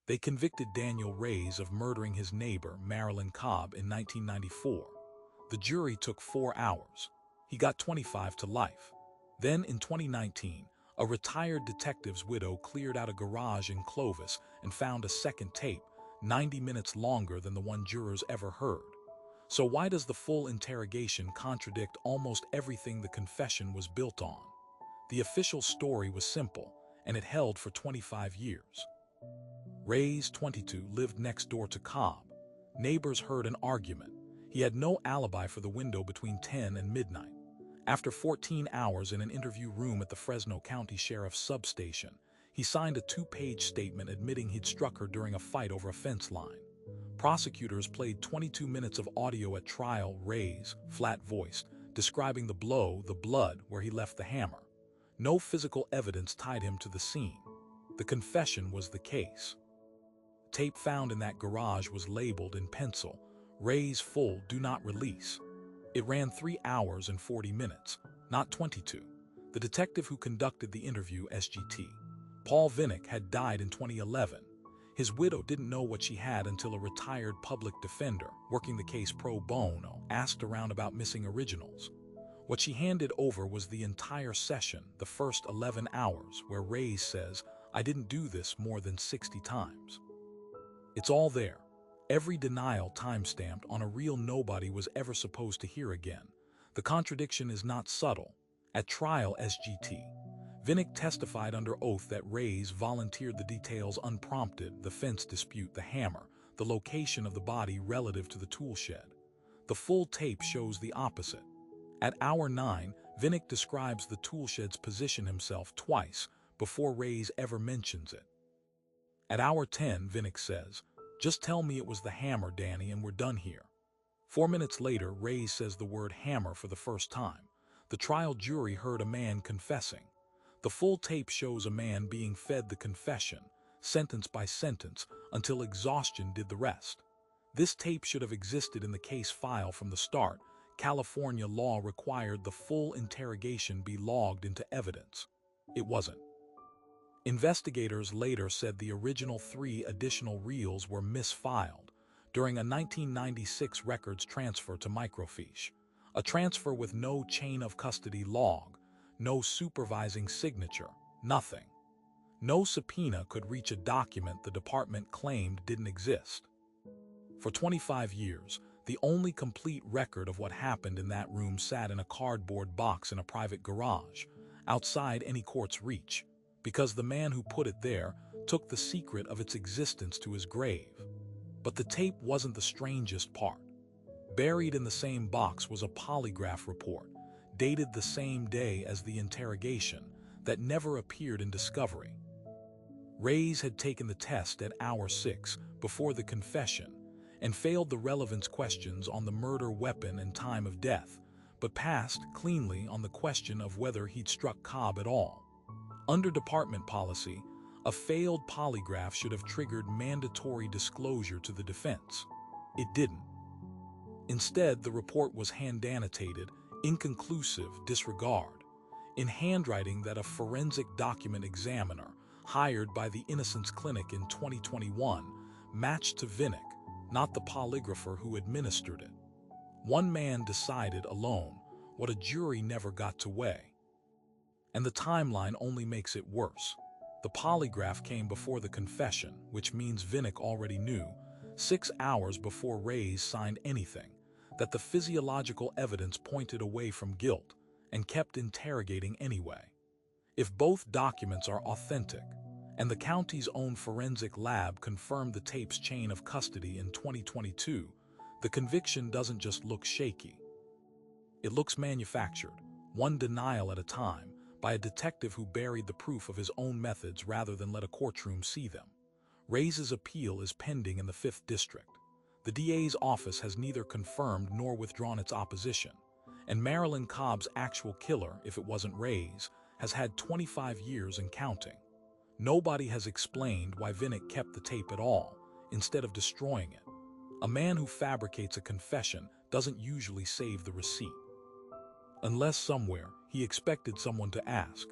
They convicted Daniel Reyes of murdering his neighbor, Marilyn Cobb, in 1994. The jury took 4 hours. He got 25 to life. Then, in 2019, a retired detective's widow cleared out a garage in Clovis and found a second tape, 90 minutes longer than the one jurors ever heard. So why does the full interrogation contradict almost everything the confession was built on? The official story was simple, and it held for 25 years. Reyes, 22, lived next door to Cobb. Neighbors heard an argument. He had no alibi for the window between 10 and midnight. After 14 hours in an interview room at the Fresno County Sheriff's substation, he signed a 2-page statement admitting he'd struck her during a fight over a fence line. Prosecutors played 22 minutes of audio at trial. Reyes, flat-voiced, describing the blow, the blood, where he left the hammer. No physical evidence tied him to the scene. The confession was the case. Tape found in that garage was labeled in pencil, Reyes full, do not release. It ran 3 hours and 40 minutes, not 22. The detective who conducted the interview, SGT, Paul Vinnick, had died in 2011. His widow didn't know what she had until a retired public defender, working the case pro bono, asked around about missing originals. What she handed over was the entire session, the first 11 hours, where Reyes says, I didn't do this more than 60 times. It's all there. Every denial time-stamped on a reel nobody was ever supposed to hear again. The contradiction is not subtle. At trial, SGT, Vinnick testified under oath that Reyes volunteered the details unprompted, the fence dispute, the hammer, the location of the body relative to the tool shed. The full tape shows the opposite. At hour 9, Vinnick describes the tool shed's position himself twice before Reyes ever mentions it. At hour 10, Vinnick says, just tell me it was the hammer, Danny, and we're done here. 4 minutes later, Reyes says the word hammer for the first time. The trial jury heard a man confessing. The full tape shows a man being fed the confession, sentence by sentence, until exhaustion did the rest. This tape should have existed in the case file from the start. California law required the full interrogation be logged into evidence. It wasn't. Investigators later said the original 3 additional reels were misfiled during a 1996 records transfer to microfiche, a transfer with no chain of custody log, no supervising signature, nothing. No subpoena could reach a document the department claimed didn't exist. For 25 years, the only complete record of what happened in that room sat in a cardboard box in a private garage, outside any court's reach, because the man who put it there took the secret of its existence to his grave. But the tape wasn't the strangest part. Buried in the same box was a polygraph report, dated the same day as the interrogation, that never appeared in discovery. Reyes had taken the test at hour 6 before the confession and failed the relevance questions on the murder weapon and time of death, but passed cleanly on the question of whether he'd struck Cobb at all. Under department policy, a failed polygraph should have triggered mandatory disclosure to the defense. It didn't. Instead, the report was hand-annotated, inconclusive, disregard, in handwriting that a forensic document examiner, hired by the Innocence Clinic in 2021, matched to Vinnick, not the polygrapher who administered it. One man decided alone what a jury never got to weigh. And the timeline only makes it worse. The polygraph came before the confession, which means Vinnick already knew, 6 hours before Reyes signed anything, that the physiological evidence pointed away from guilt, and kept interrogating anyway. If both documents are authentic, and the county's own forensic lab confirmed the tape's chain of custody in 2022, the conviction doesn't just look shaky. It looks manufactured, one denial at a time, by a detective who buried the proof of his own methods rather than let a courtroom see them. Reyes' appeal is pending in the 5th District. The DA's office has neither confirmed nor withdrawn its opposition, and Marilyn Cobb's actual killer, if it wasn't Reyes, has had 25 years and counting. Nobody has explained why Vinnick kept the tape at all, instead of destroying it. A man who fabricates a confession doesn't usually save the receipt. Unless somewhere, he expected someone to ask,